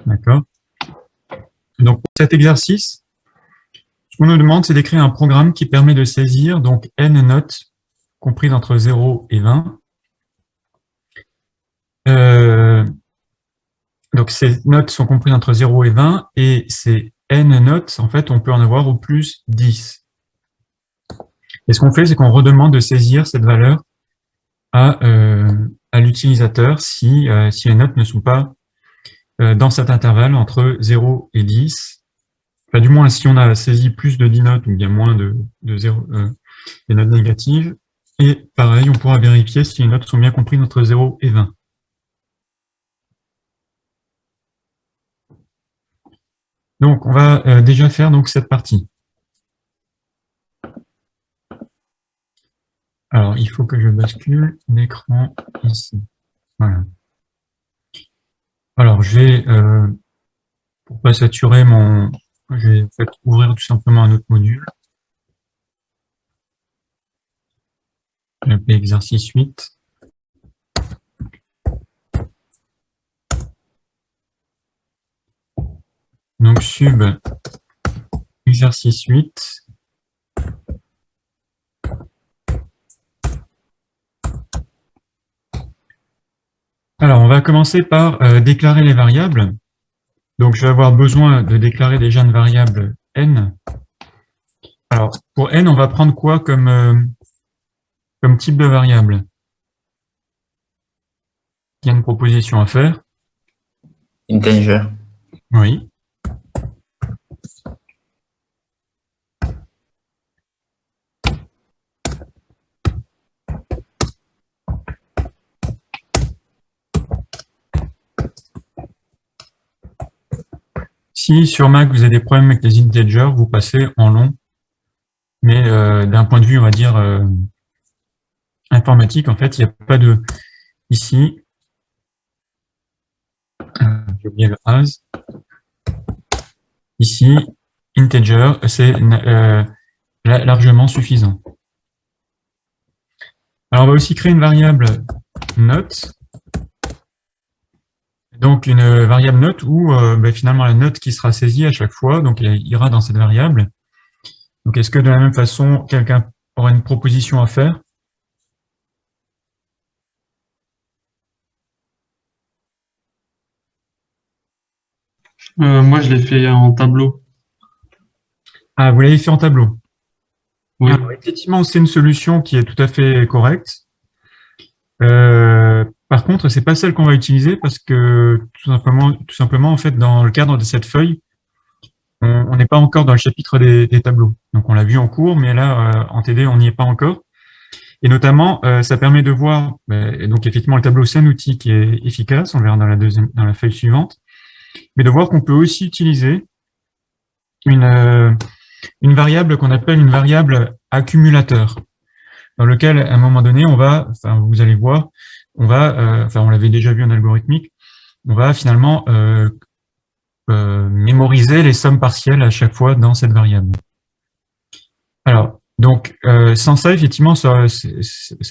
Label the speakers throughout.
Speaker 1: D'accord. Donc, pour cet exercice, ce qu'on nous demande, c'est d'écrire un programme qui permet de saisir donc n notes comprises entre 0 et 20. Donc, ces notes sont comprises entre 0 et 20, et ces n notes, en fait, on peut en avoir au plus 10. Et ce qu'on fait, c'est qu'on redemande de saisir cette valeur à l'utilisateur si les notes ne sont pas dans cet intervalle entre 0 et 10. Enfin, du moins, si on a saisi plus de 10 notes ou bien moins de 0, des notes négatives. Et pareil, on pourra vérifier si les notes sont bien comprises entre 0 et 20. Donc, on va déjà faire donc, cette partie. Alors, il faut que je bascule l'écran ici. Voilà. Alors, je vais, pour pas saturer je vais en fait ouvrir tout simplement un autre module. Je vais l'appeler exercice 8. Donc, sub exercice 8. Alors, on va commencer par déclarer les variables. Donc, je vais avoir besoin de déclarer déjà une variable n. Alors, pour n, on va prendre quoi comme type de variable? Il y a une proposition à faire.
Speaker 2: Integer.
Speaker 1: Oui. Si sur Mac, vous avez des problèmes avec les integers, vous passez en long. Mais d'un point de vue, on va dire, informatique, en fait, il n'y a pas de... Ici, j'ai oublié le as. Ici, integer, c'est largement suffisant. Alors, on va aussi créer une variable note. Donc, une variable note où finalement la note qui sera saisie à chaque fois, donc elle ira dans cette variable. Donc, est-ce que de la même façon, quelqu'un aura une proposition à faire?
Speaker 3: Moi, je l'ai fait en tableau.
Speaker 1: Ah, vous l'avez fait en tableau.
Speaker 3: Oui.
Speaker 1: Alors, effectivement, c'est une solution qui est tout à fait correcte. Par contre, c'est pas celle qu'on va utiliser parce que tout simplement, en fait, dans le cadre de cette feuille, on n'est pas encore dans le chapitre des tableaux. Donc, on l'a vu en cours, mais là, en TD, on n'y est pas encore. Et notamment, ça permet de voir, et donc effectivement, le tableau, c'est un outil qui est efficace, on verra dans la feuille suivante, mais de voir qu'on peut aussi utiliser une variable qu'on appelle une variable accumulateur, dans lequel, à un moment donné, on va, enfin, vous allez voir, on va, enfin, on l'avait déjà vu en algorithmique, on va finalement mémoriser les sommes partielles à chaque fois dans cette variable. Alors, donc, sans ça, effectivement, ça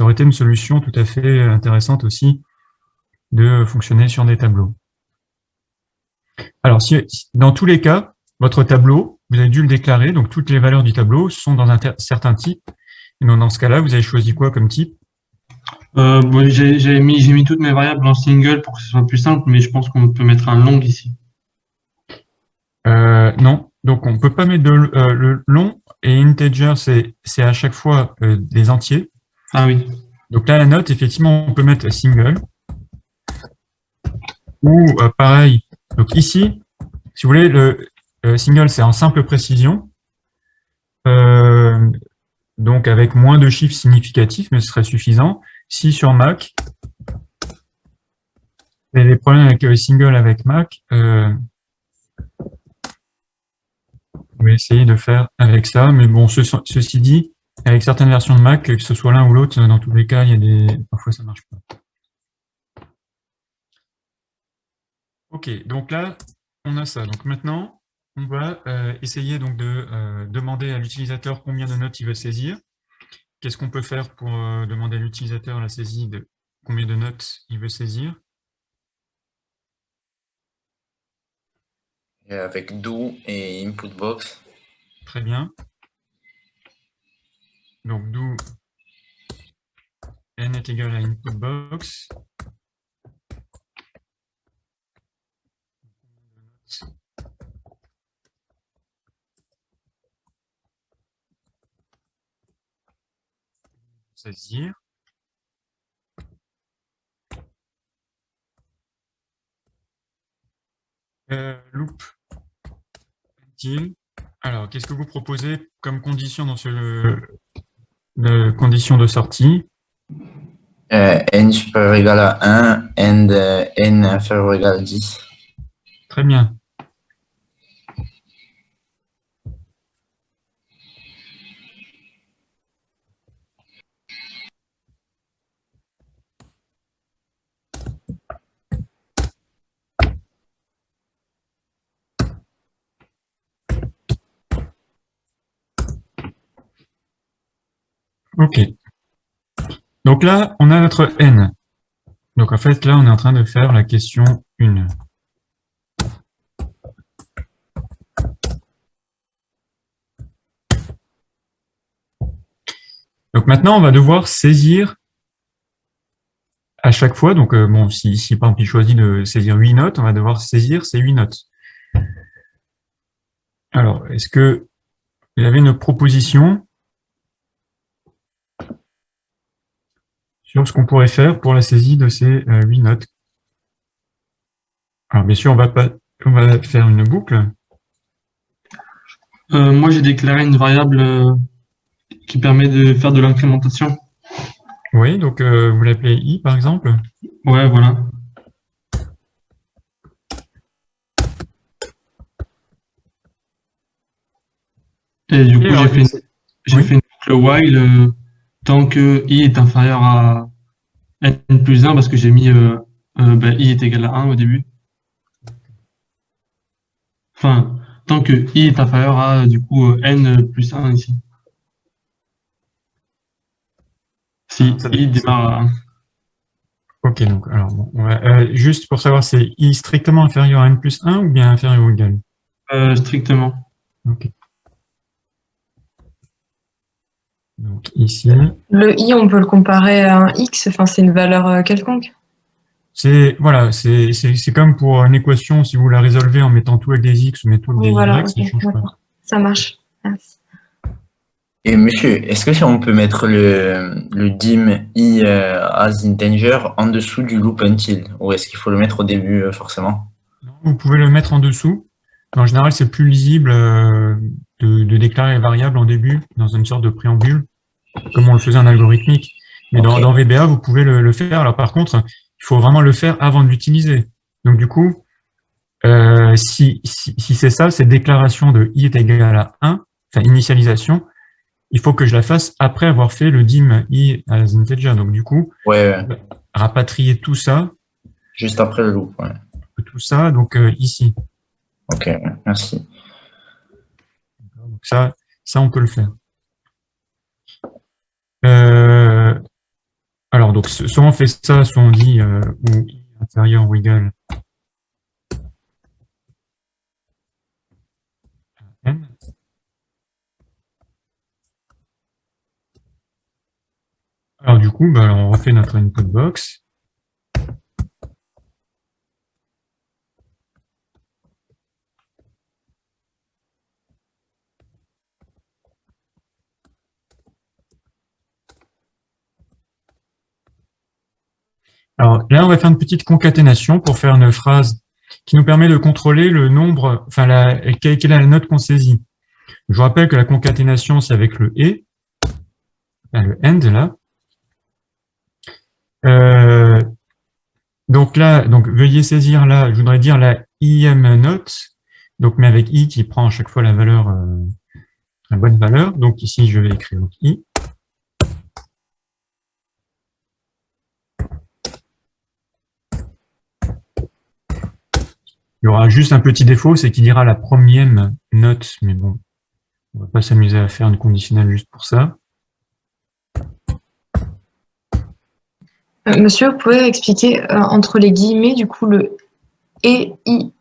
Speaker 1: aurait été une solution tout à fait intéressante aussi de fonctionner sur des tableaux. Alors, dans tous les cas, votre tableau, vous avez dû le déclarer, donc toutes les valeurs du tableau sont dans un certain type. Et donc, dans ce cas-là, vous avez choisi quoi comme type?
Speaker 3: Bon, j'ai mis toutes mes variables en single pour que ce soit plus simple, mais je pense qu'on peut mettre un long ici.
Speaker 1: Non, donc on ne peut pas mettre le long, et integer, c'est à chaque fois des entiers.
Speaker 3: Ah oui.
Speaker 1: Donc là, la note, effectivement, on peut mettre single. Ou pareil, donc ici, si vous voulez, le single, c'est en simple précision. Donc avec moins de chiffres significatifs, mais ce serait suffisant. Si sur Mac, vous avez des problèmes avec single avec Mac, je vais essayer de faire avec ça. Mais bon, ceci dit, avec certaines versions de Mac, que ce soit l'un ou l'autre, dans tous les cas, il y a parfois ça ne marche pas. Ok, donc là, on a ça. Donc maintenant, on va essayer donc de demander à l'utilisateur combien de notes il veut saisir. Qu'est-ce qu'on peut faire pour demander à l'utilisateur la saisie de combien de notes il veut saisir?
Speaker 2: Avec do et input box.
Speaker 1: Très bien. Donc, do n est égal à input box. Saisir. Loop. Until. Alors, qu'est-ce que vous proposez comme condition dans la condition de sortie?
Speaker 2: N supérieur ou égal à 1 and n inférieur ou égal à 10.
Speaker 1: Très bien. OK. Donc là, on a notre n. Donc en fait, là, on est en train de faire la question 1. Donc maintenant, on va devoir saisir à chaque fois. Donc bon, si par exemple il choisit de saisir 8 notes, on va devoir saisir ces 8 notes. Alors, est-ce que vous avez une proposition sur ce qu'on pourrait faire pour la saisie de ces 8 notes? Alors bien sûr, on va faire une boucle.
Speaker 3: Moi, j'ai déclaré une variable qui permet de faire de l'incrémentation.
Speaker 1: Oui, donc vous l'appelez i par exemple.
Speaker 3: Ouais, voilà. Et du coup,
Speaker 1: alors,
Speaker 3: j'ai
Speaker 1: oui.
Speaker 3: fait une boucle while tant que i est inférieur à n plus 1 parce que j'ai mis i est égal à 1 au début. Enfin, tant que i est inférieur à du coup n plus 1 ici. Si
Speaker 1: Ça-
Speaker 3: i démarre à 1.
Speaker 1: Ok, donc alors bon, juste pour savoir, c'est i strictement inférieur à n plus 1 ou bien inférieur ou égal?
Speaker 3: Strictement.
Speaker 1: Ok. Donc ici,
Speaker 4: Le i, on peut le comparer à un x, enfin, c'est une valeur quelconque.
Speaker 1: voilà, c'est comme pour une équation, si vous la résolvez en mettant tout avec des x ou mettant tout avec des
Speaker 4: Voilà,
Speaker 1: y, ça ne
Speaker 4: ok,
Speaker 1: change pas.
Speaker 4: d'accord. Ça marche. Merci.
Speaker 2: Et monsieur, est-ce que si on peut mettre le dim i as integer en dessous du loop until, ou est-ce qu'il faut le mettre au début forcément?
Speaker 1: Vous pouvez le mettre en dessous. En général, c'est plus lisible de déclarer les variables en début, dans une sorte de préambule, comme on le faisait en algorithmique. Mais
Speaker 2: Ok.
Speaker 1: dans VBA, vous pouvez le faire. Alors par contre, il faut vraiment le faire avant de l'utiliser. Donc du coup, si c'est ça, cette déclaration de i est égal à 1, enfin initialisation, il faut que je la fasse après avoir fait le dim i as integer. Donc du coup,
Speaker 2: Ouais,
Speaker 1: rapatrier tout ça,
Speaker 2: juste après le loop. Ouais.
Speaker 1: donc ici.
Speaker 2: Ok, merci.
Speaker 1: Donc ça, on peut le faire. Alors, donc, soit on fait ça, soit on dit ou i inférieur ou égal à n. Alors, du coup, bah, on refait notre input box. Alors là, on va faire une petite concaténation pour faire une phrase qui nous permet de contrôler le nombre, enfin, quelle est la note qu'on saisit. Je vous rappelle que la concaténation, c'est avec le et, enfin, le end là. Donc là, veuillez saisir là, je voudrais dire la im note, donc mais avec i qui prend à chaque fois la valeur, la bonne valeur. Donc ici, je vais écrire donc, i. Il y aura juste un petit défaut, c'est qu'il dira la première note, mais bon, on va pas s'amuser à faire une conditionnelle juste pour ça.
Speaker 4: Monsieur, vous pouvez expliquer entre les guillemets, du coup, le et i